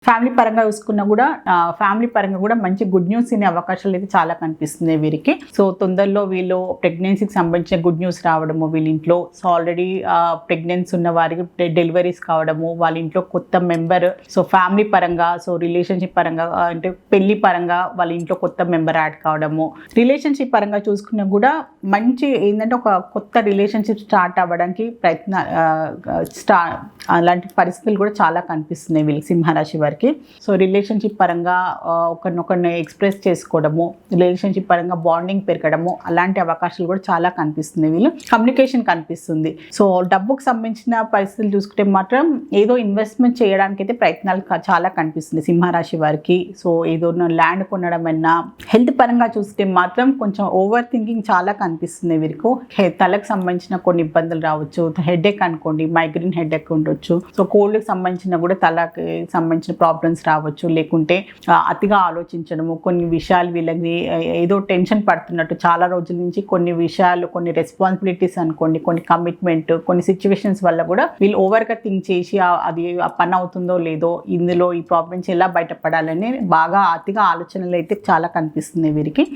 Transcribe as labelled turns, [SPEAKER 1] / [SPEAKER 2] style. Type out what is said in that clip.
[SPEAKER 1] Family పరంగా చూసుకున్నా కూడా ఫ్యామిలీ పరంగా కూడా మంచి గుడ్ న్యూస్ వినే అవకాశాలు అయితే చాలా కనిపిస్తున్నాయి వీరికి. సో తొందరలో వీళ్ళు ప్రెగ్నెన్సీకి సంబంధించిన గుడ్ న్యూస్ రావడము వీళ్ళ ఇంట్లో. సో ఆల్రెడీ ప్రెగ్నెన్సీ ఉన్న వారికి డెలివరీస్ కావడము, వాళ్ళ ఇంట్లో కొత్త మెంబర్, సో ఫ్యామిలీ పరంగా, సో రిలేషన్షిప్ పరంగా అంటే పెళ్లి పరంగా వాళ్ళ ఇంట్లో కొత్త మెంబర్ యాడ్ కావడము. రిలేషన్షిప్ పరంగా చూసుకున్నా కూడా మంచి ఏంటంటే ఒక కొత్త రిలేషన్షిప్ స్టార్ట్ అవ్వడానికి అలాంటి పరిస్థితులు కూడా చాలా కనిపిస్తున్నాయి వీళ్ళకి, సింహరాశి వారికి. సో రిలేషన్షిప్ పరంగా ఒకరినొకరిని ఎక్స్ప్రెస్ చేసుకోవడము, రిలేషన్షిప్ పరంగా బాండింగ్ పెరగడము, అలాంటి అవకాశాలు కూడా చాలా కనిపిస్తున్నాయి. వీళ్ళు కమ్యూనికేషన్ కనిపిస్తుంది. సో డబ్బుకు సంబంధించిన పరిస్థితులు చూసుకుంటే మాత్రం ఏదో ఇన్వెస్ట్మెంట్ చేయడానికి అయితే ప్రయత్నాలు చాలా కనిపిస్తుంది సింహరాశి వారికి. సో ఏదో ల్యాండ్ కొనడం అయినా, హెల్త్ పరంగా చూస్తే మాత్రం కొంచెం ఓవర్ థింకింగ్ చాలా కనిపిస్తుంది వీరికి. తలకు సంబంధించిన కొన్ని ఇబ్బందులు రావచ్చు, హెడేక్ అనుకోండి, మైగ్రేన్ హెడేక్ ఉండొచ్చు. సో కోల్డ్కి సంబంధించిన కూడా తలకి సంబంధించిన ప్రాబ్లమ్స్ రావచ్చు. లేకుంటే అతిగా ఆలోచించడము, కొన్ని విషయాలు వీళ్ళకి ఏదో టెన్షన్ పడుతున్నట్టు చాలా రోజుల నుంచి కొన్ని విషయాలు, కొన్ని రెస్పాన్సిబిలిటీస్ అనుకోండి, కొన్ని కమిట్మెంట్, కొన్ని సిచ్యువేషన్స్ వల్ల కూడా వీళ్ళు ఓవర్గా థింక్ చేసి అది పని అవుతుందో లేదో, ఇందులో ఈ ప్రాబ్లమ్స్ ఎలా బయటపడాలని బాగా అతిగా ఆలోచనలు అయితే చాలా కనిపిస్తున్నాయి వీరికి.